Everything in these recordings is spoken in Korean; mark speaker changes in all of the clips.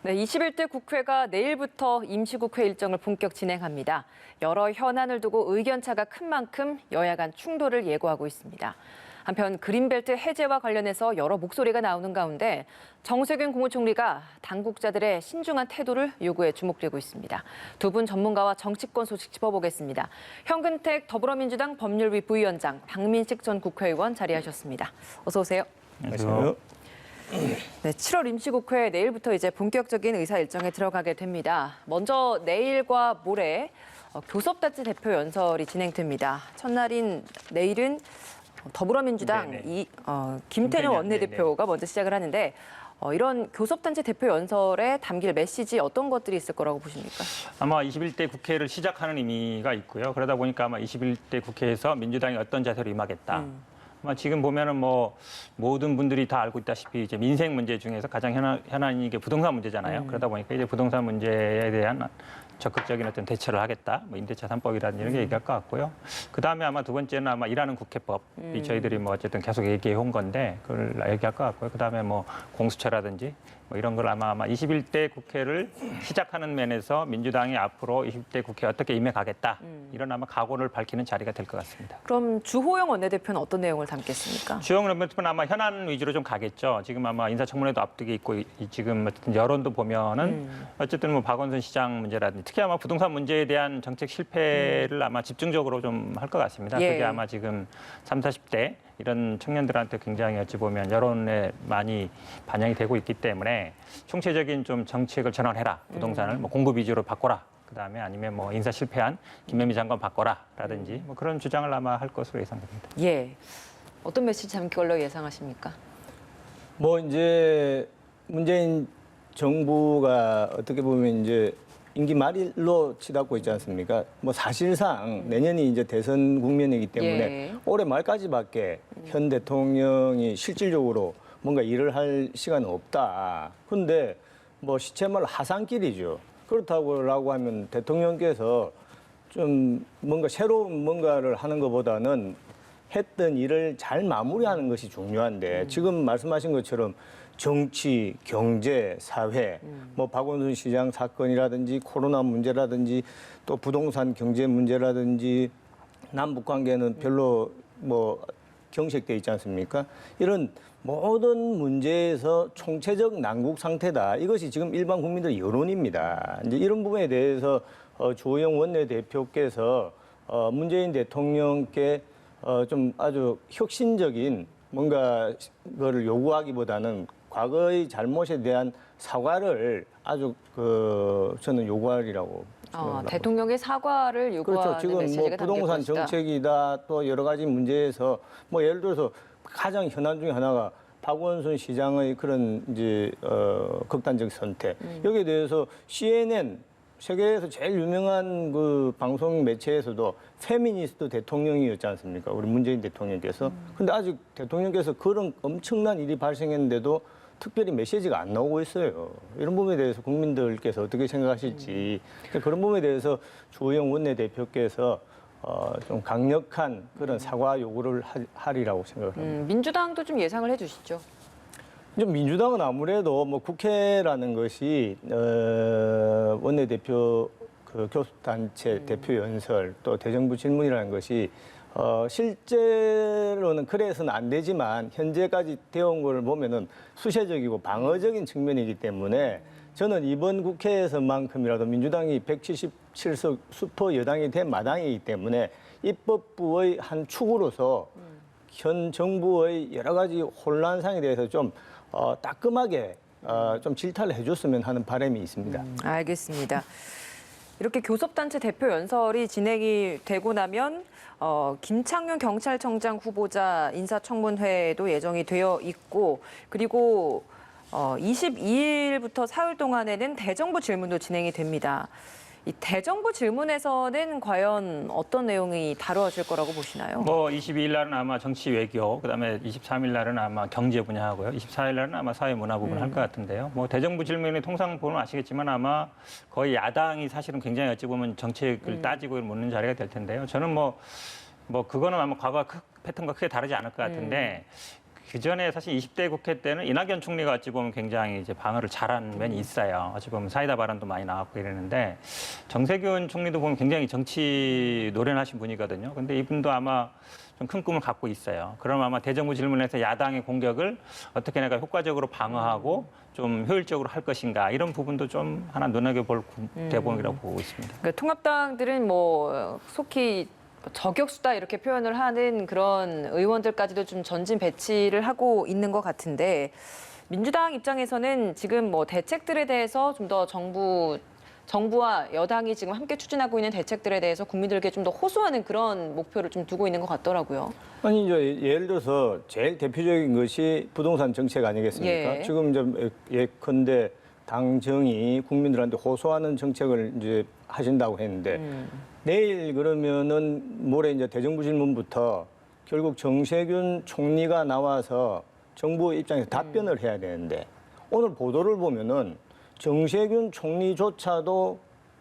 Speaker 1: 네, 21대 국회가 내일부터 임시국회 일정을 본격 진행합니다. 여러 현안을 두고 의견차가 큰 만큼 여야 간 충돌을 예고하고 있습니다. 한편 그린벨트 해제와 관련해서 여러 목소리가 나오는 가운데 정세균 국무총리가 당국자들의 신중한 태도를 요구해 주목되고 있습니다. 두 분 전문가와 정치권 소식 짚어보겠습니다. 현근택 더불어민주당 법률위 부위원장, 박민식 전 국회의원 자리하셨습니다. 어서 오세요.
Speaker 2: 안녕하세요.
Speaker 1: 네, 7월 임시국회 내일부터 이제 본격적인 의사 일정에 들어가게 됩니다. 먼저 내일과 모레 교섭단체 대표 연설이 진행됩니다. 첫날인 내일은 더불어민주당 김태년 원내대표가 먼저 시작을 하는데 이런 교섭단체 대표 연설에 담길 메시지 어떤 것들이 있을 거라고 보십니까?
Speaker 2: 아마 21대 국회를 시작하는 의미가 있고요. 그러다 보니까 아마 21대 국회에서 민주당이 어떤 자세로 임하겠다. 아마 지금 보면은 뭐 모든 분들이 다 알고 있다시피 이제 민생 문제 중에서 가장 현안이 이게 부동산 문제잖아요. 그러다 보니까 이제 부동산 문제에 대한 적극적인 어떤 대처를 하겠다. 뭐 임대차 3법이라든지 이런 게 얘기할 것 같고요. 그다음에 아마 두 번째는 아마 일하는 국회법이 저희들이 뭐 어쨌든 계속 얘기해 온 건데 그걸 얘기할 것 같고요. 그다음에 뭐 공수처라든지 뭐 이런 걸 아마 21대 국회를 시작하는 면에서 민주당이 앞으로 20대 국회에 어떻게 임해가겠다. 이런 아마 각오를 밝히는 자리가 될 것 같습니다.
Speaker 1: 그럼 주호영 원내대표는 어떤 내용을 담겠습니까?
Speaker 2: 주호영 원내대표는 아마 현안 위주로 좀 가겠죠. 지금 아마 인사청문회도 앞두고 있고 지금 어쨌든 여론도 보면은 어쨌든 뭐 박원순 시장 문제라든지 특히 아마 부동산 문제에 대한 정책 실패를 아마 집중적으로 좀 할 것 같습니다.
Speaker 1: 예.
Speaker 2: 그게 아마 지금 30, 40대 이런 청년들한테 굉장히 어찌 보면 여론에 많이 반영이 되고 있기 때문에 총체적인 좀 정책을 전환해라. 부동산을 뭐 공급 위주로 바꿔라. 그다음에 아니면 뭐 인사 실패한 김현미 장관 바꿔라라든지 뭐 그런 주장을 아마 할 것으로 예상됩니다.
Speaker 1: 예. 어떤 메시지 담길 걸로 예상하십니까?
Speaker 3: 뭐 이제 문재인 정부가 어떻게 보면 이제 임기 말일로 치닫고 있지 않습니까? 뭐 사실상 내년이 이제 대선 국면이기 때문에
Speaker 1: 예.
Speaker 3: 올해 말까지밖에 현 대통령이 실질적으로 뭔가 일을 할 시간은 없다. 그런데 뭐 시체말 하산길이죠. 그렇다고 하면 대통령께서 좀 뭔가 새로운 뭔가를 하는 것보다는 했던 일을 잘 마무리하는 것이 중요한데 지금 말씀하신 것처럼 정치, 경제, 사회, 뭐 박원순 시장 사건이라든지 코로나 문제라든지 또 부동산 경제 문제라든지 남북 관계는 별로 뭐 경색돼 있지 않습니까? 이런 모든 문제에서 총체적 난국 상태다. 이것이 지금 일반 국민들의 여론입니다. 이제 이런 부분에 대해서 주호영 원내대표께서 문재인 대통령께 좀 아주 혁신적인 뭔가 거를 요구하기보다는 과거의 잘못에 대한 사과를 아주 저는 요구하리라고 생각합니다.
Speaker 1: 대통령의 사과를 요구하는
Speaker 3: 그렇죠. 지금 뭐
Speaker 1: 메시지가 담길
Speaker 3: 부동산
Speaker 1: 것이다.
Speaker 3: 정책이다 또 여러 가지 문제에서 뭐 예를 들어서 가장 현안 중에 하나가 박원순 시장의 그런 이제 극단적 선택 여기에 대해서 CNN 세계에서 제일 유명한 그 방송 매체에서도 페미니스트 대통령이었지 않습니까? 우리 문재인 대통령께서. 근데 아직 대통령께서 그런 엄청난 일이 발생했는데도 특별히 메시지가 안 나오고 있어요. 이런 부분에 대해서 국민들께서 어떻게 생각하실지 그런 부분에 대해서 주호영 원내대표께서 좀 강력한 그런 사과 요구를 하리라고 생각을 합니다.
Speaker 1: 민주당도 좀 예상을 해주시죠.
Speaker 3: 이제 민주당은 아무래도 뭐 국회라는 것이 원내대표 그 교섭단체 대표 연설 또 대정부 질문이라는 것이 실제로는 그래서는 안 되지만 현재까지 되어온 걸 보면은 수세적이고 방어적인 측면이기 때문에 저는 이번 국회에서만큼이라도 민주당이 177석 슈퍼 여당이 된 마당이기 때문에 입법부의 한 축으로서 현 정부의 여러 가지 혼란상에 대해서 좀 따끔하게 좀 질타를 해줬으면 하는 바람이 있습니다.
Speaker 1: 알겠습니다. 이렇게 교섭단체 대표 연설이 진행이 되고 나면 김창룡 경찰청장 후보자 인사청문회도 예정이 되어 있고 그리고 22일부터 사흘 동안에는 대정부 질문도 진행이 됩니다. 이 대정부 질문에서는 과연 어떤 내용이 다루어질 거라고 보시나요?
Speaker 2: 뭐 22일 날은 아마 정치 외교, 그다음에 23일 날은 아마 경제 분야 하고요. 24일 날은 아마 사회 문화 부분 할 것 같은데요. 뭐 대정부 질문이 통상 보면 아시겠지만 아마 거의 야당이 사실은 굉장히 어찌 보면 정책을 따지고 묻는 자리가 될 텐데요. 저는 뭐 그거는 아마 과거 패턴과 크게 다르지 않을 것 같은데 그 전에 사실 20대 국회 때는 이낙연 총리가 어찌 보면 굉장히 이제 방어를 잘한 면이 있어요. 어찌 보면 사이다 발언도 많이 나왔고 이랬는데 정세균 총리도 보면 굉장히 정치 노련하신 분이거든요. 근데 이분도 아마 좀 큰 꿈을 갖고 있어요. 그럼 아마 대정부 질문에서 야당의 공격을 어떻게 내가 효과적으로 방어하고 좀 효율적으로 할 것인가 이런 부분도 좀 하나 눈여겨볼 대목이라고 보고 있습니다.
Speaker 1: 그러니까 통합당들은 뭐 속히 저격수다 이렇게 표현을 하는 그런 의원들까지도 좀 전진 배치를 하고 있는 것 같은데 민주당 입장에서는 지금 뭐 대책들에 대해서 좀 더 정부와 여당이 지금 함께 추진하고 있는 대책들에 대해서 국민들에게 좀 더 호소하는 그런 목표를 좀 두고 있는 것 같더라고요.
Speaker 3: 아니 이제 예를 들어서 제일 대표적인 것이 부동산 정책 아니겠습니까?
Speaker 1: 예.
Speaker 3: 지금 이제 예컨대 당정이 국민들한테 호소하는 정책을 이제 하신다고 했는데 내일 그러면은 모레 이제 대정부 질문부터 결국 정세균 총리가 나와서 정부 입장에서 답변을 해야 되는데 오늘 보도를 보면은 정세균 총리조차도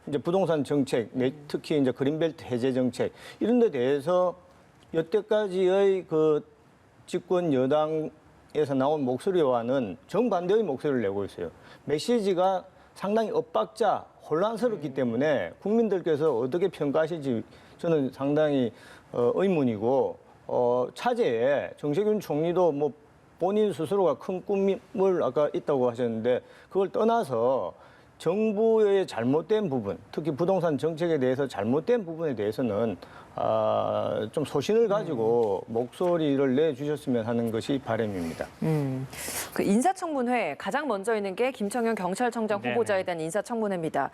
Speaker 3: 이제 부동산 정책, 특히 이제 그린벨트 해제 정책 이런 데 대해서 여태까지의 그 집권 여당에서 나온 목소리와는 정반대의 목소리를 내고 있어요. 메시지가 상당히 엇박자, 혼란스럽기 때문에 국민들께서 어떻게 평가하실지 저는 상당히 의문이고 차제에 정세균 총리도 뭐 본인 스스로가 큰 꿈을 아까 있다고 하셨는데 그걸 떠나서 정부의 잘못된 부분, 특히 부동산 정책에 대해서 잘못된 부분에 대해서는 좀 소신을 가지고 목소리를 내주셨으면 하는 것이 바람입니다.
Speaker 1: 그 인사청문회 가장 먼저 있는 게 김청현 경찰청장 후보자에 대한 인사청문회입니다.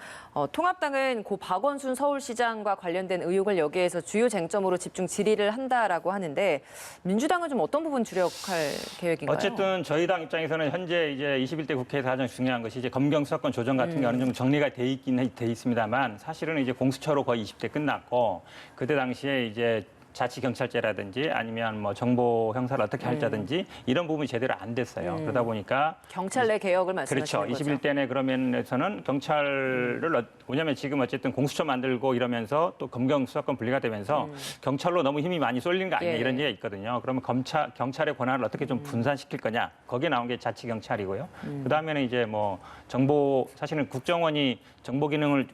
Speaker 1: 통합당은 고 박원순 서울시장과 관련된 의혹을 여기에서 주요 쟁점으로 집중 질의를 한다라고 하는데 민주당은 좀 어떤 부분 주력할 계획인가요?
Speaker 2: 어쨌든 저희 당 입장에서는 현재 이제 21대 국회에서 가장 중요한 것이 이제 검경 수사권 조정 같은 게 어느 정도 정리가 돼 있긴 돼 있습니다만 사실은 이제 공수처로 거의 20대 끝났고 그때 당시에 이제 자치경찰제라든지 아니면 뭐 정보 형사를 어떻게 할자든지 이런 부분이 제대로 안 됐어요. 그러다 보니까
Speaker 1: 경찰 내 개혁을 말씀하시는
Speaker 2: 그렇죠.
Speaker 1: 거죠?
Speaker 2: 21대 내 그러면에서는 경찰을 왜냐하면 지금 어쨌든 공수처 만들고 이러면서 또 검경 수사권 분리가 되면서 경찰로 너무 힘이 많이 쏠리는 거 아니냐
Speaker 1: 예.
Speaker 2: 이런 얘기가 있거든요. 그러면 경찰의 권한을 어떻게 좀 분산시킬 거냐. 거기에 나온 게 자치경찰이고요. 그다음에는 이제 뭐 정보 사실은 국정원이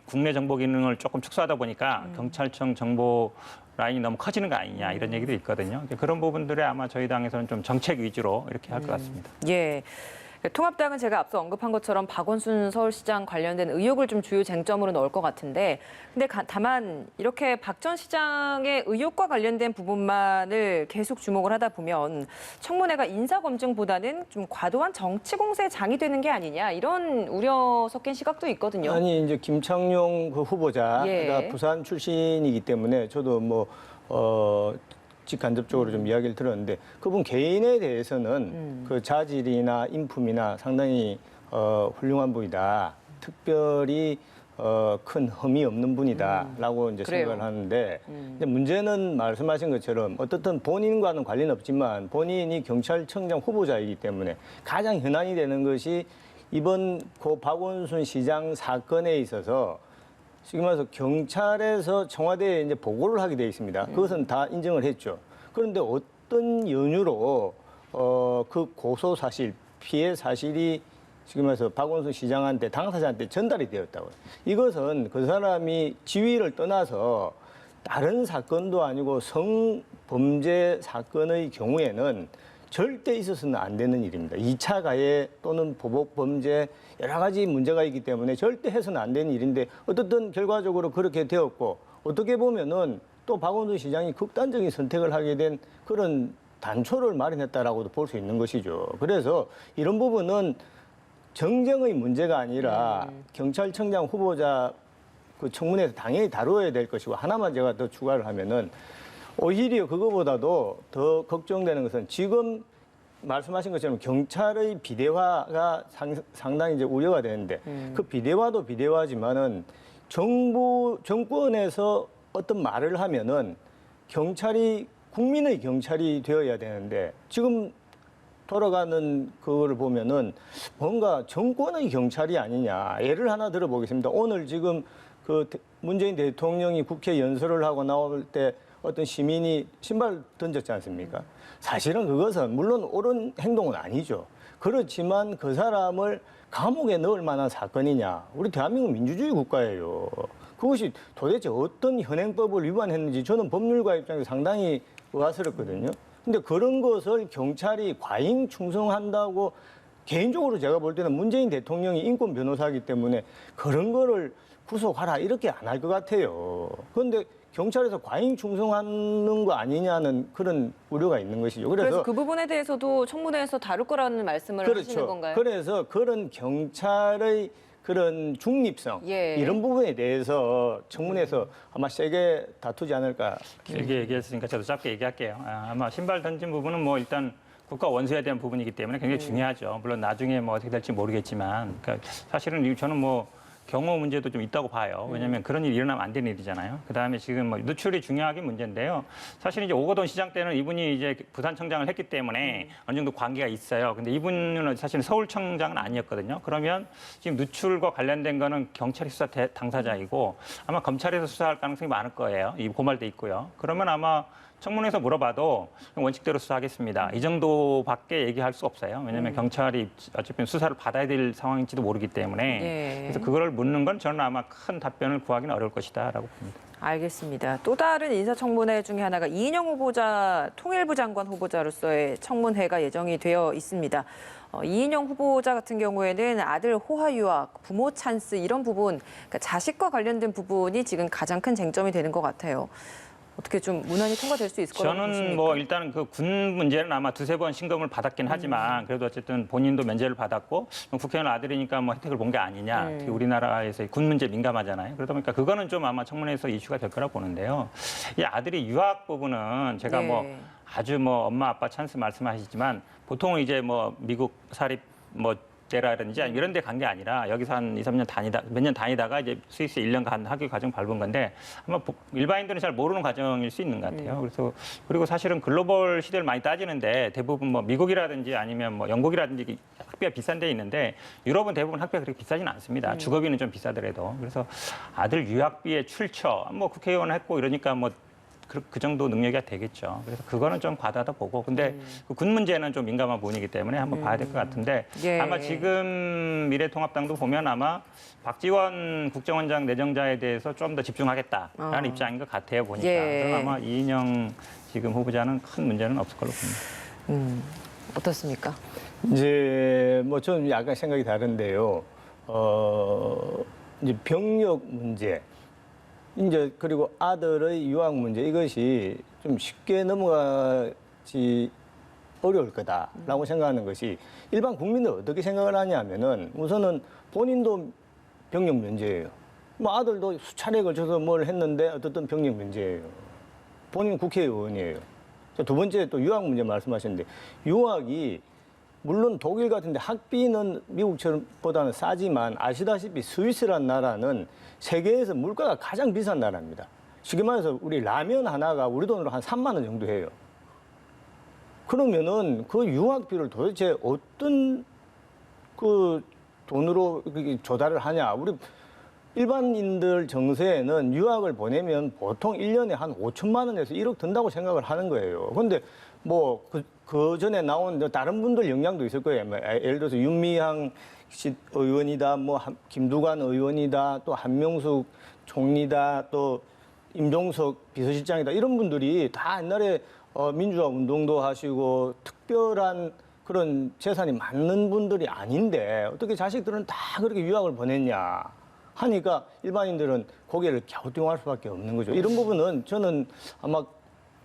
Speaker 2: 국내 정보 기능을 조금 축소하다 보니까 경찰청 정보 라인이 너무 커지는 거 아니냐 이런 얘기도 있거든요. 그런 부분들에 아마 저희 당에서는 좀 정책 위주로 이렇게 할 것 같습니다.
Speaker 1: 예. 통합당은 제가 앞서 언급한 것처럼 박원순 서울시장 관련된 의혹을 좀 주요 쟁점으로 넣을 것 같은데 근데 다만 이렇게 박 전 시장의 의혹과 관련된 부분만을 계속 주목을 하다 보면 청문회가 인사검증보다는 좀 과도한 정치 공세에 장이 되는 게 아니냐 이런 우려 섞인 시각도 있거든요.
Speaker 3: 아니 이제 김창룡 그 후보자가
Speaker 1: 예.
Speaker 3: 부산 출신이기 때문에 저도 뭐 직간접적으로 좀 이야기를 들었는데 그분 개인에 대해서는 그 자질이나 인품이나 상당히 훌륭한 분이다. 특별히 큰 흠이 없는 분이다라고 이제
Speaker 1: 그래요.
Speaker 3: 생각을 하는데 이제 문제는 말씀하신 것처럼 어떻든 본인과는 관련 없지만 본인이 경찰청장 후보자이기 때문에 가장 현안이 되는 것이 이번 고 박원순 시장 사건에 있어서 지금 와서 경찰에서 청와대에 이제 보고를 하게 돼 있습니다. 그것은 다 인정을 했죠. 그런데 어떤 연유로 그 고소 사실, 피해 사실이 지금 와서 박원순 시장한테 당사자한테 전달이 되었다고요. 이것은 그 사람이 지위를 떠나서 다른 사건도 아니고 성범죄 사건의 경우에는 절대 있어서는 안 되는 일입니다. 2차 가해 또는 보복 범죄 여러 가지 문제가 있기 때문에 절대 해서는 안 되는 일인데 어떻든 결과적으로 그렇게 되었고 어떻게 보면은 또 박원순 시장이 극단적인 선택을 하게 된 그런 단초를 마련했다라고도 볼 수 있는 것이죠. 그래서 이런 부분은 정쟁의 문제가 아니라 경찰청장 후보자 그 청문회에서 당연히 다루어야 될 것이고 하나만 제가 더 추가를 하면은 오히려 그거보다도 더 걱정되는 것은 지금 말씀하신 것처럼 경찰의 비대화가 상당히 이제 우려가 되는데 그 비대화도 비대화지만은 정권에서 어떤 말을 하면은 경찰이 국민의 경찰이 되어야 되는데 지금 돌아가는 그거를 보면은 뭔가 정권의 경찰이 아니냐. 예를 하나 들어보겠습니다. 오늘 지금 그 문재인 대통령이 국회 연설을 하고 나올 때 어떤 시민이 신발 던졌지 않습니까? 사실은 그것은 물론 옳은 행동은 아니죠. 그렇지만 그 사람을 감옥에 넣을 만한 사건이냐? 우리 대한민국 민주주의 국가예요. 그것이 도대체 어떤 현행법을 위반했는지 저는 법률가 입장에서 상당히 의아스럽거든요. 근데 그런 것을 경찰이 과잉 충성한다고 개인적으로 제가 볼 때는 문재인 대통령이 인권 변호사이기 때문에 그런 거를 구속하라 이렇게 안 할 것 같아요. 그런데 경찰에서 과잉 충성하는 거 아니냐는 그런 우려가 있는 것이죠.
Speaker 1: 그래서 그 부분에 대해서도 청문회에서 다룰 거라는 말씀을 하시는 건가요?
Speaker 3: 그래서 그런 경찰의 그런 중립성
Speaker 1: 예.
Speaker 3: 이런 부분에 대해서 청문회에서 아마 세게 다투지 않을까.
Speaker 2: 길게 얘기했으니까 저도 짧게 얘기할게요. 아마 신발 던진 부분은 뭐 일단 국가 원수에 대한 부분이기 때문에 굉장히 중요하죠. 물론 나중에 뭐 어떻게 될지 모르겠지만, 그러니까 사실은 저는 뭐 경호 문제도 좀 있다고 봐요. 왜냐하면 그런 일이 일어나면 안 되는 일이잖아요. 그다음에 지금 뭐 누출이 중요하긴 문제인데요. 사실 이제 오거돈 시장 때는 이분이 이제 부산청장을 했기 때문에 어느 정도 관계가 있어요. 근데 이분은 사실은 서울청장은 아니었거든요. 그러면 지금 누출과 관련된 거는 경찰이 수사 당사자이고 아마 검찰에서 수사할 가능성이 많을 거예요. 이 고발돼 있고요. 그러면 아마 청문회에서 물어봐도 원칙대로 수사하겠습니다. 이 정도밖에 얘기할 수 없어요. 왜냐하면 경찰이 어차피 수사를 받아야 될 상황인지도 모르기 때문에
Speaker 1: 예.
Speaker 2: 그래서 그걸 묻는 건 저는 아마 큰 답변을 구하기는 어려울 것이다라고 봅니다.
Speaker 1: 알겠습니다. 또 다른 인사청문회 중에 하나가 이인영 후보자 통일부 장관 후보자로서의 청문회가 예정이 되어 있습니다. 이인영 후보자 같은 경우에는 아들 호화 유학, 부모 찬스 이런 부분, 그러니까 자식과 관련된 부분이 지금 가장 큰 쟁점이 되는 것 같아요. 어떻게 좀 무난히 통과될 수 있을 거라고 보십니까?
Speaker 2: 저는 뭐 일단 그 군 문제는 아마 두세 번 신검을 받았긴 하지만 그래도 어쨌든 본인도 면제를 받았고 국회의원 아들이니까 뭐 혜택을 본 게 아니냐. 특히 우리나라에서 군 문제 민감하잖아요. 그러다 보니까 그거는 좀 아마 청문회에서 이슈가 될 거라고 보는데요. 이 아들이 유학 부분은 제가
Speaker 1: 네.
Speaker 2: 뭐 아주 뭐 엄마 아빠 찬스 말씀하시지만 보통 이제 뭐 미국 사립 뭐 때라든지 이런 데 간 게 아니라 여기서 한 2, 3년 몇 년 다니다가 이제 스위스에 1년 간 학교 과정 밟은 건데 아마 일반인들은 잘 모르는 과정일 수 있는 것 같아요. 그래서 그리고 사실은 글로벌 시대를 많이 따지는데 대부분 뭐 미국이라든지 아니면 뭐 영국이라든지 학비가 비싼 데 있는데 유럽은 대부분 학비가 그렇게 비싸지는 않습니다. 주거비는 좀 비싸더라도. 그래서 아들 유학비에 출처 뭐 국회의원 했고 이러니까 뭐 그 정도 능력이 되겠죠. 그래서 그거는 좀 과다하다 보고. 근데 그 군 문제는 좀 민감한 부분이기 때문에 한번 봐야 될 것 같은데
Speaker 1: 예.
Speaker 2: 아마 지금 미래통합당도 보면 아마 박지원 국정원장 내정자에 대해서 좀 더 집중하겠다라는 입장인 것 같아요. 보니까.
Speaker 1: 예.
Speaker 2: 그래서 아마 이인영 지금 후보자는 큰 문제는 없을 걸로 봅니다.
Speaker 1: 어떻습니까?
Speaker 3: 이제 뭐 저는 약간 생각이 다른데요. 이제 병력 문제. 이제 그리고 아들의 유학 문제 이것이 좀 쉽게 넘어가지 어려울 거다라고 생각하는 것이 일반 국민들 어떻게 생각을 하냐면은 우선은 본인도 병력 문제예요. 뭐 아들도 수차례 걸쳐서 뭘 했는데 어떻든 병력 문제예요. 본인 국회의원이에요. 두 번째 또 유학 문제 말씀하셨는데 유학이 물론 독일 같은데 학비는 미국보다는 싸지만 아시다시피 스위스란 나라는 세계에서 물가가 가장 비싼 나라입니다. 쉽게 말해서 우리 라면 하나가 우리 돈으로 한 3만 원 정도 해요. 그러면은 그 유학비를 도대체 어떤 그 돈으로 조달을 하냐. 우리 일반인들 정세에는 유학을 보내면 보통 1년에 한 5천만 원에서 1억 든다고 생각을 하는 거예요. 그런데 뭐 그 전에 나온 다른 분들 영향도 있을 거예요. 예를 들어서 윤미향 의원이다, 뭐 김두관 의원이다, 또 한명숙 총리다, 또 임종석 비서실장이다 이런 분들이 다 옛날에 민주화 운동도 하시고 특별한 그런 재산이 많은 분들이 아닌데 어떻게 자식들은 다 그렇게 유학을 보냈냐 하니까 일반인들은 고개를 갸우뚱할 수밖에 없는 거죠. 이런 부분은 저는 아마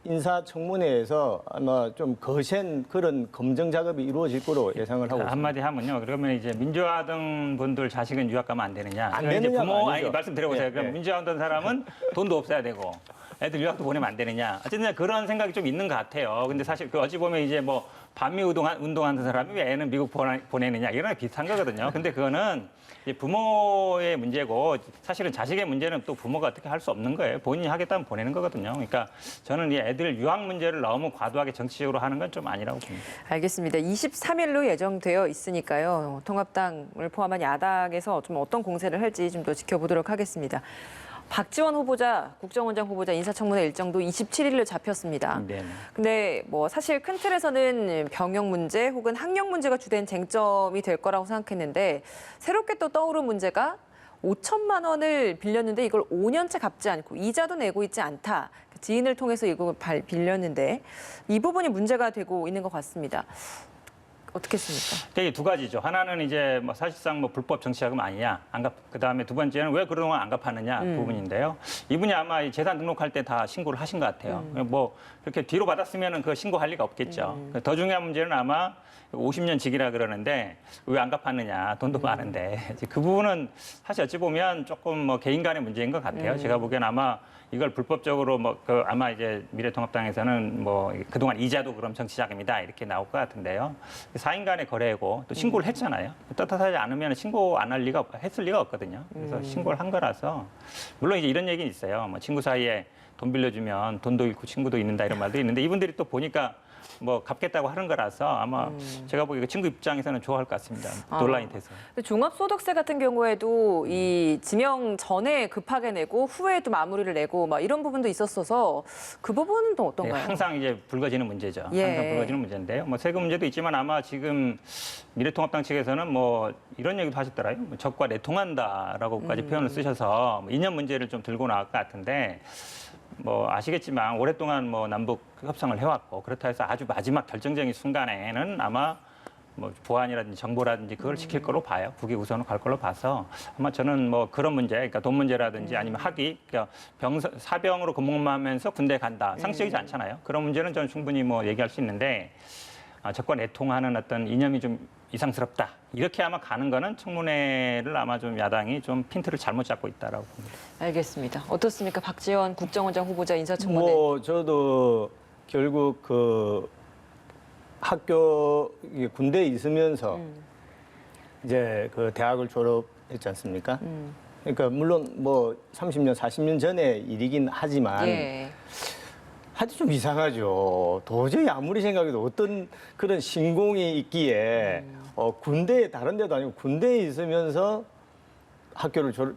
Speaker 3: 인사청문회에서 아마 좀 거센 그런 검증 작업이 이루어질 거로 예상을 하고 있습니다.
Speaker 2: 한마디 하면요. 그러면 이제 민주화하던 분들 자식은 유학 가면 안 되느냐?
Speaker 3: 안
Speaker 2: 이제
Speaker 3: 되느냐가
Speaker 2: 부모
Speaker 3: 아니죠.
Speaker 2: 말씀 드려보세요.
Speaker 3: 예,
Speaker 2: 그럼
Speaker 3: 예.
Speaker 2: 민주화하던 사람은 돈도 없어야 되고 애들 유학도 보내면 안 되느냐? 어쨌든 그런 생각이 좀 있는 것 같아요. 근데 사실 그 어찌 보면 이제 뭐 반미 운동하는 사람이 왜 애는 미국 보내느냐 이런 게 비슷한 거거든요. 근데 그거는 이제 부모의 문제고 사실은 자식의 문제는 또 부모가 어떻게 할 수 없는 거예요. 본인이 하겠다면 보내는 거거든요. 그러니까 저는 이 애들 유학 문제를 너무 과도하게 정치적으로 하는 건 좀 아니라고 봅니다.
Speaker 1: 알겠습니다. 23일로 예정되어 있으니까요. 통합당을 포함한 야당에서 좀 어떤 공세를 할지 좀 더 지켜보도록 하겠습니다. 박지원 후보자, 국정원장 후보자 인사청문회 일정도 27일로 잡혔습니다.
Speaker 2: 네.
Speaker 1: 근데 뭐 사실 큰 틀에서는 병역 문제 혹은 학력 문제가 주된 쟁점이 될 거라고 생각했는데 새롭게 또 떠오른 문제가 5천만 원을 빌렸는데 이걸 5년째 갚지 않고 이자도 내고 있지 않다. 지인을 통해서 이거 빌렸는데 이 부분이 문제가 되고 있는 것 같습니다. 어떻게 씁니까?
Speaker 2: 되게 두 가지죠. 하나는 이제 뭐 사실상 뭐 불법 정치자금 아니냐. 그다음에 두 번째는 왜 그동안 안 갚았느냐 부분인데요. 이분이 아마 이 재산 등록할 때 다 신고를 하신 것 같아요. 뭐 이렇게 뒤로 받았으면 그 신고할 리가 없겠죠. 더 중요한 문제는 아마 50년 직이라 그러는데 왜 안 갚았느냐. 돈도 많은데. 그 부분은 사실 어찌 보면 조금 뭐 개인 간의 문제인 것 같아요. 제가 보기엔 아마 이걸 불법적으로 뭐 아마 이제 미래통합당에서는 뭐 그동안 이자도 그럼 정치자금이다 이렇게 나올 것 같은데요. 사인 간의 거래고 또 신고를 했잖아요. 떳떳하지 않으면 신고 안 할 리가 했을 리가 없거든요. 그래서 신고를 한 거라서 물론 이제 이런 얘기는 있어요. 뭐 친구 사이에 돈 빌려주면 돈도 잃고 친구도 잃는다 이런 말도 있는데 이분들이 또 보니까 뭐 갚겠다고 하는 거라서 아마 제가 보기에 친구 입장에서는 좋아할 것 같습니다. 논란이 돼서.
Speaker 1: 종합소득세 같은 경우에도 이 지명 전에 급하게 내고 후에 또 마무리를 내고 막 이런 부분도 있었어서 그 부분은 또 어떤가요?
Speaker 2: 네, 항상 이제 불거지는 문제죠.
Speaker 1: 예.
Speaker 2: 항상 불거지는 문제인데요. 뭐 세금 문제도 있지만 아마 지금 미래통합당 측에서는 뭐 이런 얘기도 하셨더라고요. 뭐 적과 내통한다라고까지 표현을 쓰셔서 뭐 이념 문제를 좀 들고 나올 것 같은데 뭐 아시겠지만 오랫동안 뭐 남북 협상을 해왔고 그렇다 해서 아주 마지막 결정적인 순간에는 아마 뭐 보안이라든지 정보라든지 그걸 지킬 걸로 봐요. 국이 우선으로 갈 걸로 봐서 아마 저는 뭐 그런 문제, 그러니까 돈 문제라든지 아니면 학위, 그러니까 사병으로 근무하면서 군대 간다 상식이지 않잖아요. 그런 문제는 저는 충분히 뭐 얘기할 수 있는데 적과 내통하는 어떤 이념이 좀 이상스럽다. 이렇게 아마 가는 거는 청문회를 아마 좀 야당이 좀 핀트를 잘못 잡고 있다라고 봅니다.
Speaker 1: 알겠습니다. 어떻습니까? 박지원 국정원장 후보자 인사청문회.
Speaker 3: 뭐 저도 결국 그 학교 군대에 있으면서 이제 그 대학을 졸업했지 않습니까? 그러니까 물론 뭐 30년, 40년 전의 일이긴 하지만
Speaker 1: 예.
Speaker 3: 하여튼 좀 이상하죠. 도저히 아무리 생각해도 어떤 그런 신공이 있기에 군대에 다른 데도 아니고 군대에 있으면서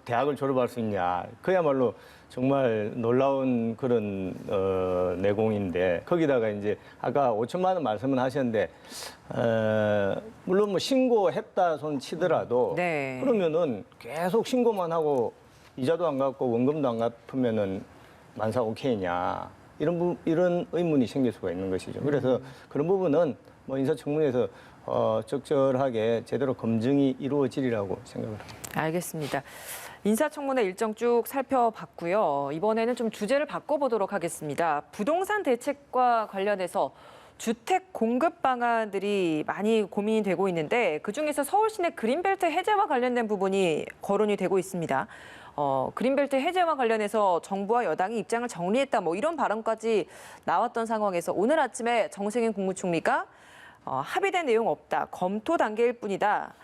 Speaker 3: 대학을 졸업할 수 있냐. 그야말로 정말 놀라운 그런 내공인데 거기다가 이제 아까 5천만 원 말씀을 하셨는데 물론 뭐 신고했다 손 치더라도
Speaker 1: 네.
Speaker 3: 그러면은 계속 신고만 하고 이자도 안 갚고 원금도 안 갚으면은 만사 오케이냐. 이런 의문이 생길 수가 있는 것이죠. 그래서 그런 부분은 뭐 인사청문회에서 적절하게 제대로 검증이 이루어지리라고 생각을 합니다.
Speaker 1: 알겠습니다. 인사청문회 일정 쭉 살펴봤고요. 이번에는 좀 주제를 바꿔보도록 하겠습니다. 부동산 대책과 관련해서 주택 공급 방안들이 많이 고민이 되고 있는데 그중에서 서울 시내 그린벨트 해제와 관련된 부분이 거론이 되고 있습니다. 그린벨트 해제와 관련해서 정부와 여당이 입장을 정리했다 뭐 이런 발언까지 나왔던 상황에서 오늘 아침에 정세균 국무총리가 합의된 내용 없다. 검토 단계일 뿐이다.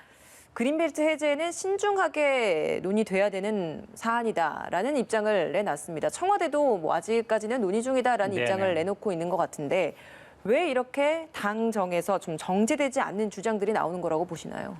Speaker 1: 그린벨트 해제는 신중하게 논의돼야 되는 사안이다라는 입장을 내놨습니다. 청와대도 뭐 아직까지는 논의 중이다라는
Speaker 2: 네네.
Speaker 1: 입장을 내놓고 있는 것 같은데 왜 이렇게 당정에서 좀 정제되지 않는 주장들이 나오는 거라고 보시나요?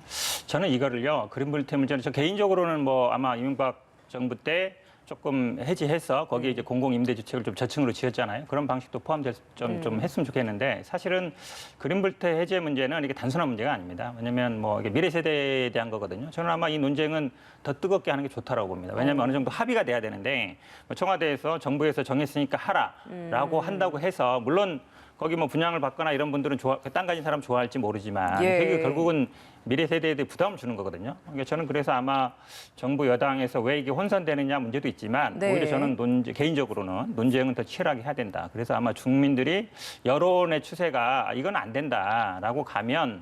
Speaker 2: 저는 이거를요. 그린벨트 문제는 저 개인적으로는 뭐 아마 이명박 정부 때 조금 해지해서 거기에 이제 공공임대주택을 좀 저층으로 지었잖아요. 그런 방식도 포함될 좀 했으면 좋겠는데 사실은 그린벨트 해제 문제는 이게 단순한 문제가 아닙니다. 왜냐하면 뭐 이게 미래 세대에 대한 거거든요. 저는 아마 이 논쟁은 더 뜨겁게 하는 게 좋다라고 봅니다. 왜냐하면 어느 정도 합의가 돼야 되는데 뭐 청와대에서 정부에서 정했으니까 하라라고 한다고 해서 물론 거기 뭐 분양을 받거나 이런 분들은 땅 가진 사람 좋아할지 모르지만
Speaker 1: 예.
Speaker 2: 그게 결국은 미래 세대에 대해 부담을 주는 거거든요. 그러니까 저는 그래서 아마 정부 여당에서 왜 이게 혼선되느냐 문제도 있지만
Speaker 1: 네.
Speaker 2: 오히려 저는 개인적으로는 논쟁은 더 치열하게 해야 된다. 그래서 아마 국민들이 여론의 추세가 이건 안 된다라고 가면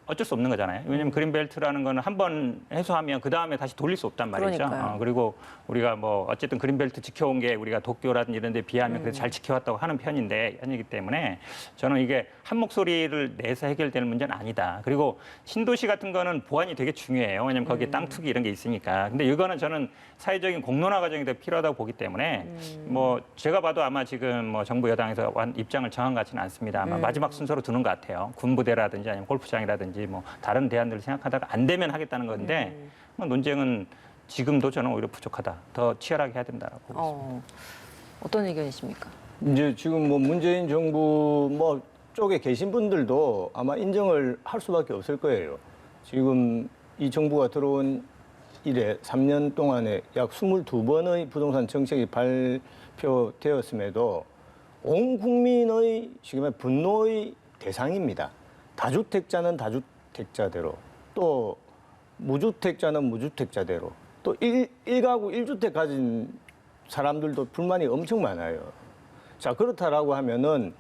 Speaker 2: 어쩔 수 없는 거잖아요. 왜냐하면 그린벨트라는 거는 한 번 해소하면 그 다음에 다시 돌릴 수 없단 말이죠.
Speaker 1: 그러니까요.
Speaker 2: 그리고 우리가 뭐 어쨌든 그린벨트 지켜온 게 우리가 도쿄라든지 이런 데 비하면 그래도 잘 지켜왔다고 하는 편이기 때문에 저는 이게 한 목소리를 내서 해결되는 문제는 아니다. 그리고 신도시 같은 거는 보안이 되게 중요해요. 왜냐하면 거기에 땅 투기 이런 게 있으니까. 근데 이거는 저는 사회적인 공론화 과정이 더 필요하다고 보기 때문에 뭐 제가 봐도 아마 지금 뭐 정부 여당에서 입장을 정한 것 같지는 않습니다. 아마 마지막 순서로 두는 것 같아요. 군부대라든지 아니면 골프장이라든지 뭐 다른 대안들을 생각하다가 안 되면 하겠다는 건데 뭐 논쟁은 지금도 저는 오히려 부족하다. 더 치열하게 해야 된다라고 보고 있습니다.
Speaker 1: 어떤 의견이십니까?
Speaker 3: 이제 지금 뭐 문재인 정부 뭐 쪽에 계신 분들도 아마 인정을 할 수밖에 없을 거예요. 지금 이 정부가 들어온 이래 3년 동안에 약 22번의 부동산 정책이 발표되었음에도 온 국민의 지금의 분노의 대상입니다. 다주택자는 다주택자대로, 또 무주택자는 무주택자대로, 또 일가구 1주택 가진 사람들도 불만이 엄청 많아요. 자, 그렇다라고 하면은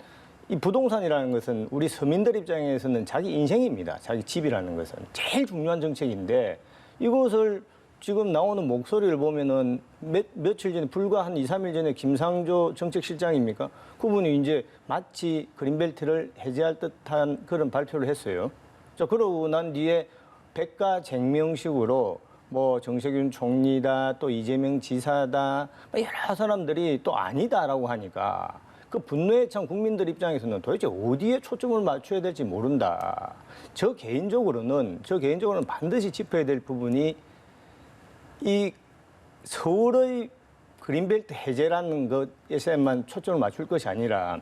Speaker 3: 이 부동산이라는 것은 우리 서민들 입장에서는 자기 인생입니다. 자기 집이라는 것은 제일 중요한 정책인데 이것을 지금 나오는 목소리를 보면은 며칠 전에 불과 한 2, 3일 전에 김상조 정책실장입니까? 그분이 이제 마치 그린벨트를 해제할 듯한 그런 발표를 했어요. 자, 그러고 난 뒤에 백가쟁명식으로 뭐 정세균 총리다 또 이재명 지사다 여러 사람들이 또 아니다라고 하니까 그 분노에 찬 국민들 입장에서는 도대체 어디에 초점을 맞춰야 될지 모른다. 저 개인적으로는 반드시 짚어야 될 부분이 이 서울의 그린벨트 해제라는 것에만 초점을 맞출 것이 아니라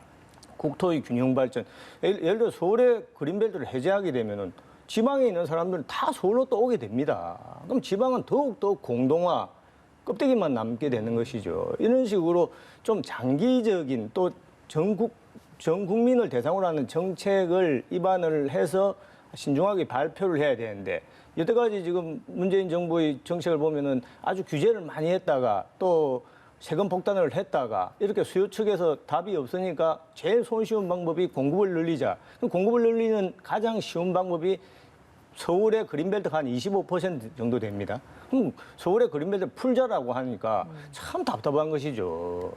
Speaker 3: 국토의 균형 발전. 예를 들어 서울의 그린벨트를 해제하게 되면은 지방에 있는 사람들은 다 서울로 또 오게 됩니다. 그럼 지방은 더욱더 공동화, 껍데기만 남게 되는 것이죠. 이런 식으로 좀 장기적인 또 전 국민을 대상으로 하는 정책을 입안을 해서 신중하게 발표를 해야 되는데 여태까지 지금 문재인 정부의 정책을 보면은 아주 규제를 많이 했다가 또 세금 폭탄을 했다가 이렇게 수요 측에서 답이 없으니까 제일 손쉬운 방법이 공급을 늘리자. 그럼 공급을 늘리는 가장 쉬운 방법이 서울의 그린벨트가 한 25% 정도 됩니다. 그럼 서울의 그린벨트 풀자라고 하니까 참 답답한 것이죠.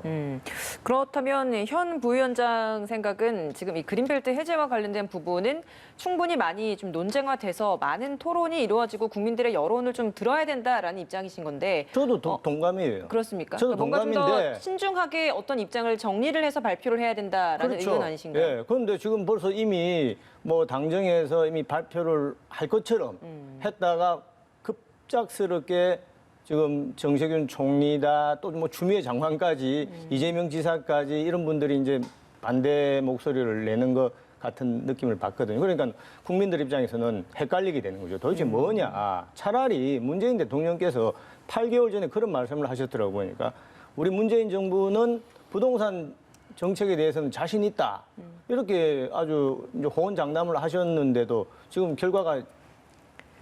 Speaker 1: 그렇다면 현 부위원장 생각은 지금 이 그린벨트 해제와 관련된 부분은 충분히 많이 좀 논쟁화돼서 많은 토론이 이루어지고 국민들의 여론을 좀 들어야 된다라는 입장이신 건데.
Speaker 3: 저도 동감이에요.
Speaker 1: 그렇습니까?
Speaker 3: 저도
Speaker 1: 그러니까 뭔가 좀
Speaker 3: 동감인데.
Speaker 1: 더 신중하게 어떤 입장을 정리를 해서 발표를 해야 된다라는
Speaker 3: 그렇죠.
Speaker 1: 의견 아니신가요?
Speaker 3: 예. 그런데 지금 벌써 이미 뭐 당정에서 이미 발표를 할 것처럼 했다가 급작스럽게 지금 정세균 총리다 또 뭐 추미애 장관까지 이재명 지사까지 이런 분들이 이제 반대 목소리를 내는 것 같은 느낌을 받거든요. 그러니까 국민들 입장에서는 헷갈리게 되는 거죠. 도대체 뭐냐. 차라리 문재인 대통령께서 8개월 전에 그런 말씀을 하셨더라고요. 그러니까 우리 문재인 정부는 부동산 정책에 대해서는 자신 있다. 이렇게 아주 이제 호언장담을 하셨는데도 지금 결과가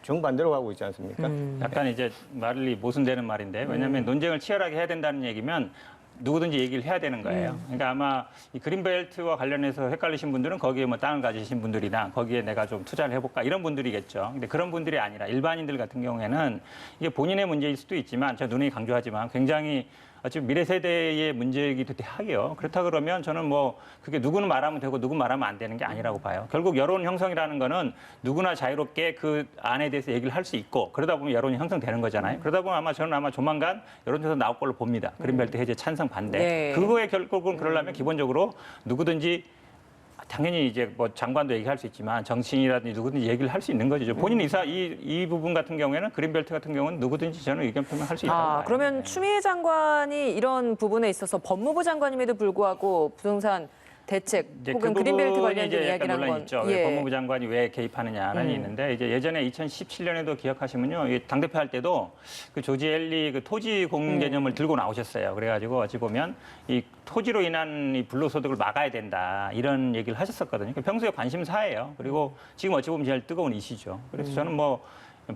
Speaker 3: 정반대로 가고 있지 않습니까?
Speaker 2: 약간 이제 말이 모순되는 말인데 왜냐하면 논쟁을 치열하게 해야 된다는 얘기면 누구든지 얘기를 해야 되는 거예요. 그러니까 아마 이 그린벨트와 관련해서 헷갈리신 분들은 거기에 뭐 땅을 가지신 분들이나 거기에 내가 좀 투자를 해볼까 이런 분들이겠죠. 근데 그런 분들이 아니라 일반인들 같은 경우에는 이게 본인의 문제일 수도 있지만 제가 누누이 강조하지만 굉장히 지금 미래 세대의 문제이기도 하고요. 그렇다 그러면 저는 뭐 그게 누구는 말하면 되고 누구는 말하면 안 되는 게 아니라고 봐요. 결국 여론 형성이라는 거는 누구나 자유롭게 그 안에 대해서 얘기를 할 수 있고 그러다 보면 여론이 형성되는 거잖아요. 그러다 보면 저는 조만간 여론조사 나올 걸로 봅니다. 그린벨트 해제 찬성 반대.
Speaker 1: 네.
Speaker 2: 그거에 결국은 그러려면 기본적으로 누구든지 당연히 이제 뭐 장관도 얘기할 수 있지만 정치인이라든지 누구든지 얘기를 할 수 있는 거죠. 본인 이 부분 같은 경우에는 그린벨트 같은 경우는 누구든지 저는 의견 표명할 수 있다고 봐요.
Speaker 1: 그러면
Speaker 2: 네.
Speaker 1: 추미애 장관이 이런 부분에 있어서 법무부 장관임에도 불구하고 부동산 대책
Speaker 2: 이제
Speaker 1: 혹은
Speaker 2: 그
Speaker 1: 그린벨트
Speaker 2: 부분이
Speaker 1: 관련된
Speaker 2: 이제
Speaker 1: 이야기를
Speaker 2: 약간
Speaker 1: 한
Speaker 2: 논란이
Speaker 1: 건.
Speaker 2: 있죠. 왜 법무부 장관이 왜 개입하느냐는 있는데 이제 예전에 2017년에도 기억하시면요, 당대표 할 때도 그 조지 앨리 그 토지 공용 개념을 들고 나오셨어요. 그래가지고 어찌 보면 이 토지로 인한 이 불로소득을 막아야 된다 이런 얘기를 하셨었거든요. 평소에 관심사예요. 그리고 지금 어찌 보면 제일 뜨거운 이슈죠. 그래서 저는 뭐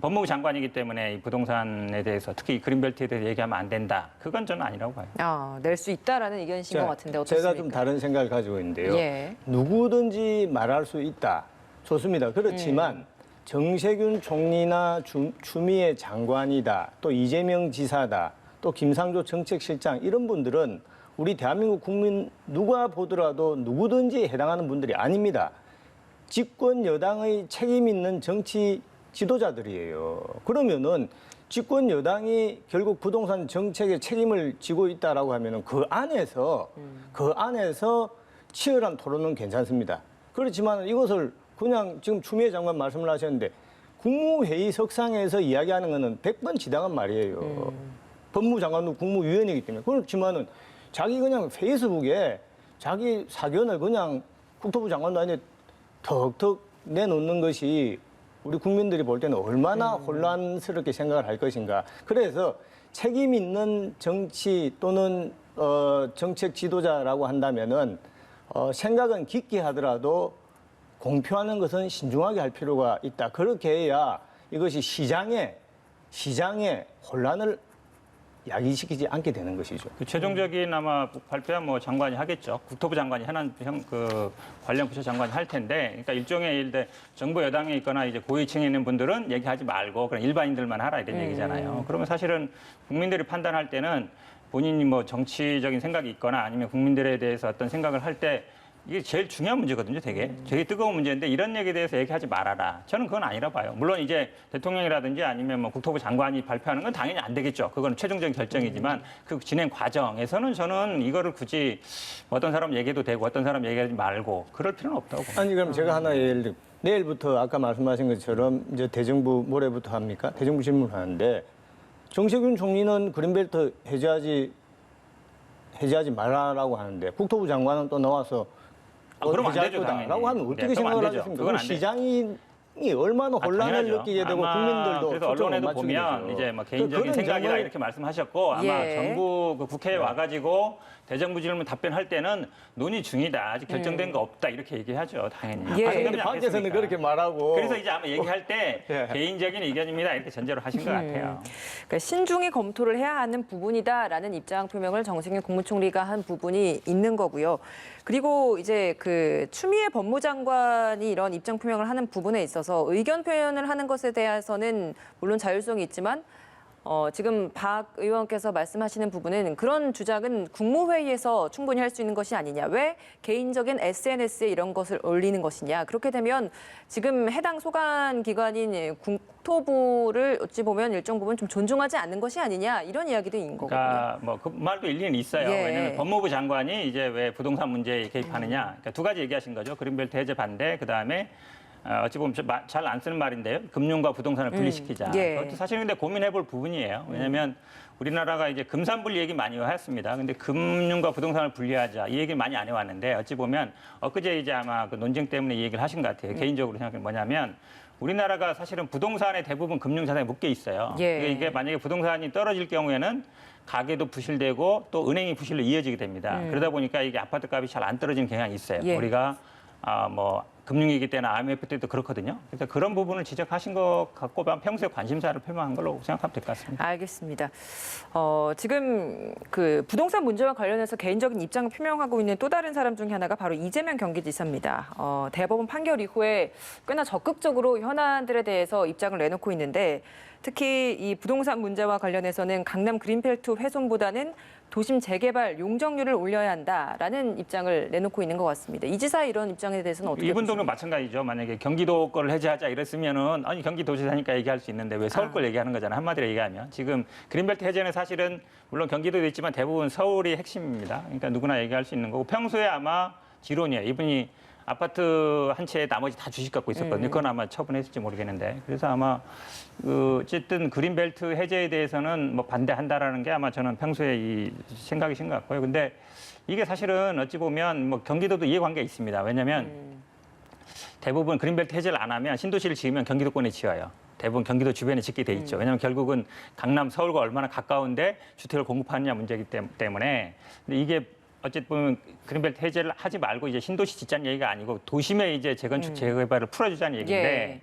Speaker 2: 법무부 장관이기 때문에 이 부동산에 대해서 특히 이 그린벨트에 대해서 얘기하면 안 된다. 그건 저는 아니라고 봐요.
Speaker 1: 낼 수 있다라는 의견이신 것 같은데 어떻습니까?
Speaker 3: 제가 좀 다른 생각을 가지고 있는데요.
Speaker 1: 예.
Speaker 3: 누구든지 말할 수 있다. 좋습니다. 그렇지만 정세균 총리나 추미애 장관이다. 또 이재명 지사다. 또 김상조 정책실장 이런 분들은 우리 대한민국 국민 누가 보더라도 누구든지 해당하는 분들이 아닙니다. 집권 여당의 책임 있는 정치 지도자들이에요. 그러면은 집권 여당이 결국 부동산 정책에 책임을 지고 있다라고 하면은 그 안에서 치열한 토론은 괜찮습니다. 그렇지만 이것을 그냥 지금 추미애 장관 말씀을 하셨는데 국무회의 석상에서 이야기하는 거는 100번 지당한 말이에요. 법무장관도 국무위원이기 때문에. 그렇지만은 자기 그냥 페이스북에 자기 사견을 그냥 국토부 장관도 아닌데 턱턱 내놓는 것이 우리 국민들이 볼 때는 얼마나 혼란스럽게 생각을 할 것인가. 그래서 책임 있는 정치 또는 정책 지도자라고 한다면은 생각은 깊게 하더라도 공표하는 것은 신중하게 할 필요가 있다. 그렇게 해야 이것이 시장에 혼란을 야기시키지 않게 되는 것이죠.
Speaker 2: 그 최종적인 아마 발표야 뭐 장관이 하겠죠. 국토부 장관이 현안 그 관련 부처 장관이 할 텐데, 그러니까 일종의 일대 정부 여당에 있거나 이제 고위층에 있는 분들은 얘기하지 말고 그냥 일반인들만 하라 이런 얘기잖아요. 그러면 사실은 국민들이 판단할 때는 본인이 뭐 정치적인 생각이 있거나 아니면 국민들에 대해서 어떤 생각을 할 때 이게 제일 중요한 문제거든요, 되게 뜨거운 문제인데 이런 얘기에 대해서 얘기하지 말아라. 저는 그건 아니라 봐요. 물론 이제 대통령이라든지 아니면 뭐 국토부 장관이 발표하는 건 당연히 안 되겠죠. 그건 최종적인 결정이지만 그 진행 과정에서는 저는 이거를 굳이 어떤 사람 얘기해도 되고 어떤 사람 얘기하지 말고 그럴 필요는 없다고 봅니다.
Speaker 3: 아니 그럼 제가 하나 예를 들면 내일부터 아까 말씀하신 것처럼 이제 대정부 모레부터 합니까? 대정부 질문하는데 정세균 총리는 그린벨트 해제하지 말라라고 하는데 국토부 장관은 또 나와서
Speaker 2: 그럼 안
Speaker 3: 해제할
Speaker 2: 되죠, 당연히.
Speaker 3: 거다라고 하면 어떻게
Speaker 2: 네, 그럼
Speaker 3: 생각을
Speaker 2: 안 되죠.
Speaker 3: 하겠습니까?
Speaker 2: 그건
Speaker 3: 그럼
Speaker 2: 안 돼.
Speaker 3: 시장이 얼마나 혼란을
Speaker 2: 당연하죠.
Speaker 3: 느끼게 되고
Speaker 2: 아마
Speaker 3: 국민들도
Speaker 2: 그래서
Speaker 3: 초점을
Speaker 2: 언론에도
Speaker 3: 맞추게
Speaker 2: 보면
Speaker 3: 되죠.
Speaker 2: 이제 뭐 개인적인
Speaker 3: 그런
Speaker 2: 생각이다
Speaker 3: 점을-
Speaker 2: 이렇게 말씀하셨고 아마
Speaker 1: 예.
Speaker 2: 정부 그 국회에 와가지고 대정부 질문 답변할 때는 논의 중이다 아직 결정된 거 없다 이렇게 얘기하죠 당연히.
Speaker 1: 예.
Speaker 3: 아니, 근데
Speaker 2: 그러지
Speaker 3: 밖에서는
Speaker 2: 않겠습니까?
Speaker 3: 그렇게 말하고
Speaker 2: 그래서 이제 아마 얘기할 때
Speaker 3: 예.
Speaker 2: 개인적인 의견입니다 이렇게 전제로 하신 것 같아요.
Speaker 1: 그러니까 신중히 검토를 해야 하는 부분이다라는 입장 표명을 정세균 국무총리가 한 부분이 있는 거고요. 그리고 이제 그 추미애 법무장관이 이런 입장 표명을 하는 부분에 있어서 의견 표현을 하는 것에 대해서는 물론 자율성이 있지만 지금 박 의원께서 말씀하시는 부분은 그런 주장은 국무회의에서 충분히 할 수 있는 것이 아니냐. 왜 개인적인 SNS에 이런 것을 올리는 것이냐. 그렇게 되면 지금 해당 소관 기관인 국토부를 어찌 보면 일정 부분 좀 존중하지 않는 것이 아니냐. 이런 이야기도 있는 거거든요.
Speaker 2: 그러니까 뭐 그 말도 일리는 있어요.
Speaker 1: 예.
Speaker 2: 왜냐하면 법무부 장관이 이제 왜 부동산 문제에 개입하느냐. 그러니까 두 가지 얘기하신 거죠. 그린벨트 해제 반대. 그다음에 어찌 보면 잘 안 쓰는 말인데요. 금융과 부동산을 분리시키자.
Speaker 1: 예.
Speaker 2: 그것도 사실은 근데 고민해볼 부분이에요. 왜냐하면 우리나라가 이제 금산분리 얘기 많이 했습니다. 근데 금융과 부동산을 분리하자 이 얘기를 많이 안 해왔는데 어찌 보면 엊그제 이제 아마 그 논쟁 때문에 이 얘기를 하신 것 같아요. 개인적으로 생각하면 뭐냐면 우리나라가 사실은 부동산에 대부분 금융자산에 묶여 있어요.
Speaker 1: 예.
Speaker 2: 이게 만약에 부동산이 떨어질 경우에는 가게도 부실되고 또 은행이 부실로 이어지게 됩니다. 그러다 보니까 이게 아파트 값이 잘 안 떨어지는 경향이 있어요.
Speaker 1: 예.
Speaker 2: 우리가 뭐 금융위기 때나 IMF 때도 그렇거든요. 그래서 그런 부분을 지적하신 것 같고 평소에 관심사를 표명한 걸로 생각하면 될 것 같습니다.
Speaker 1: 알겠습니다. 지금 그 부동산 문제와 관련해서 개인적인 입장을 표명하고 있는 또 다른 사람 중에 하나가 바로 이재명 경기지사입니다. 대법원 판결 이후에 꽤나 적극적으로 현안들에 대해서 입장을 내놓고 있는데 특히 이 부동산 문제와 관련해서는 강남 그린벨트 훼손보다는 도심 재개발 용적률을 올려야 한다라는 입장을 내놓고 있는 것 같습니다. 이 지사 이런 입장에 대해서는 어떻게
Speaker 2: 이분도
Speaker 1: 보십니까?
Speaker 2: 마찬가지죠. 만약에 경기도 거를 해제하자 이랬으면은 아니 경기도지사니까 얘기할 수 있는데 왜 서울 걸 얘기하는 거잖아요. 한마디로 얘기하면 지금 그린벨트 해제는 사실은 물론 경기도도 있지만 대부분 서울이 핵심입니다. 그러니까 누구나 얘기할 수 있는 거고 평소에 아마 지론이에요. 이분이 아파트 한 채에 나머지 다 주식 갖고 있었거든요. 그건 아마 처분했을지 모르겠는데 그래서 아마 어쨌든 그린벨트 해제에 대해서는 뭐 반대한다라는 게 아마 저는 평소에 이 생각이신 것 같고요. 근데 이게 사실은 어찌 보면 뭐 경기도도 이해관계가 있습니다. 왜냐하면 대부분 그린벨트 해제를 안 하면 신도시를 지으면 경기도권에 지어요. 대부분 경기도 주변에 짓게 돼 있죠. 왜냐하면 결국은 강남, 서울과 얼마나 가까운데 주택을 공급하느냐 문제이기 때문에 근데 이게 어쨌든 보면 그린벨트 해제를 하지 말고 이제 신도시 짓자는 얘기가 아니고 도심에 이제 재건축 재개발을 풀어주자는 얘기인데
Speaker 1: 예.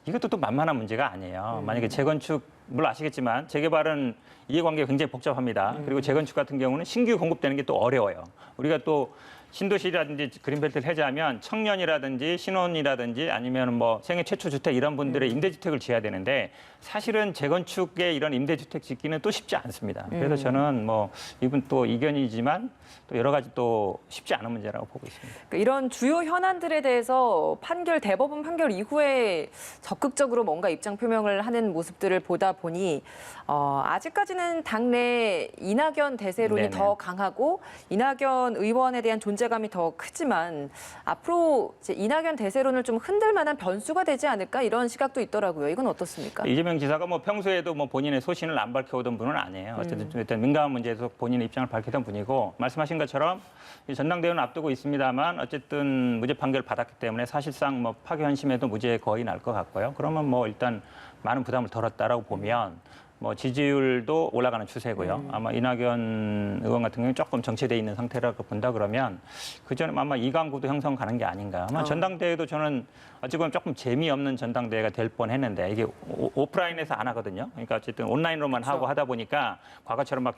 Speaker 2: 이것도 또 만만한 문제가 아니에요. 만약에 재건축 물론 아시겠지만 재개발은 이해관계가 굉장히 복잡합니다. 그리고 재건축 같은 경우는 신규 공급되는 게 또 어려워요. 우리가 또 신도시라든지 그린벨트를 해제하면 청년이라든지 신혼이라든지 아니면 뭐 생애 최초 주택 이런 분들의 임대주택을 지어야 되는데 사실은 재건축의 이런 임대주택 짓기는 또 쉽지 않습니다. 그래서 저는 뭐 이분 또 이견이지만 또 여러 가지 또 쉽지 않은 문제라고 보고 있습니다.
Speaker 1: 그러니까 이런 주요 현안들에 대해서 대법원 판결 이후에 적극적으로 뭔가 입장 표명을 하는 모습들을 보다 보니 아직까지는 당내 이낙연 대세론이
Speaker 2: 네네.
Speaker 1: 더 강하고 이낙연 의원에 대한 존재감이 더 크지만 앞으로 이제 이낙연 대세론을 좀 흔들 만한 변수가 되지 않을까 이런 시각도 있더라고요. 이건 어떻습니까?
Speaker 2: 이재명 지사가 뭐 평소에도 뭐 본인의 소신을 안 밝혀오던 분은 아니에요. 어쨌든 좀 일단 민감한 문제에서 본인의 입장을 밝히던 분이고 말씀하신 것처럼 이 전당대회는 앞두고 있습니다만 어쨌든 무죄 판결 받았기 때문에 사실상 뭐 파기환심에도 무죄 거의 날 것 같고요. 그러면 뭐 일단 많은 부담을 덜었다라고 보면 뭐 지지율도 올라가는 추세고요. 아마 이낙연 의원 같은 경우는 조금 정체돼 있는 상태라고 본다 그러면 그 전에 아마 이강구도 형성 가는 게 아닌가. 아마 전당대회도 저는 어찌 보면 조금 재미없는 전당대회가 될 뻔했는데 이게 오프라인에서 안 하거든요. 그러니까 어쨌든 온라인으로만 하고 하다 보니까 과거처럼 막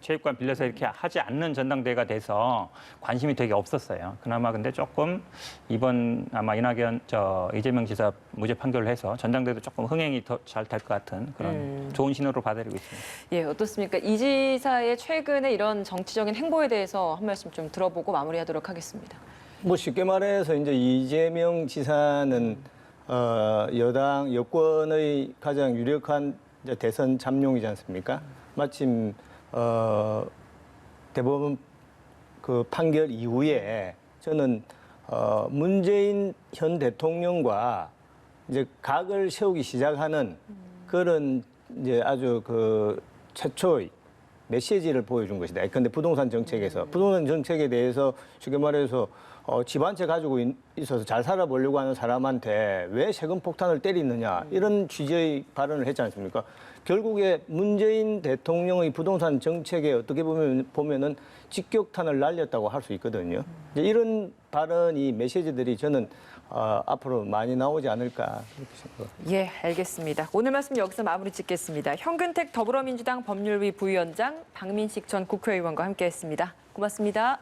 Speaker 2: 체육관 빌려서 이렇게 하지 않는 전당대회가 돼서 관심이 되게 없었어요. 그나마 근데 조금 이번 아마 이재명 지사 무죄 판결을 해서 전당대회도 조금 흥행이 더 잘 될 것 같은 그런 좋은 신호로 받아들이고 있습니다.
Speaker 1: 예, 어떻습니까? 이 지사의 최근의 이런 정치적인 행보에 대해서 한 말씀 좀 들어보고 마무리하도록 하겠습니다.
Speaker 3: 뭐 쉽게 말해서 이제 이재명 지사는 여권의 가장 유력한 이제 대선 잠룡이지 않습니까? 마침 대법원 그 판결 이후에 저는 문재인 현 대통령과 이제 각을 세우기 시작하는 그런 이제 아주 그 최초의 메시지를 보여준 것이다. 그런데 부동산 정책에서 부동산 정책에 대해서 쉽게 말해서 집 한 채 가지고 있어서 잘 살아보려고 하는 사람한테 왜 세금 폭탄을 때리느냐 이런 취지의 발언을 했지 않습니까? 결국에 문재인 대통령의 부동산 정책에 어떻게 보면은 직격탄을 날렸다고 할 수 있거든요. 이제 이런 발언이 메시지들이 저는 앞으로 많이 나오지 않을까 그렇게 생각합니다.
Speaker 1: 예, 알겠습니다. 오늘 말씀 여기서 마무리 짓겠습니다. 현근택 더불어민주당 법률위 부위원장, 박민식 전 국회의원과 함께했습니다. 고맙습니다.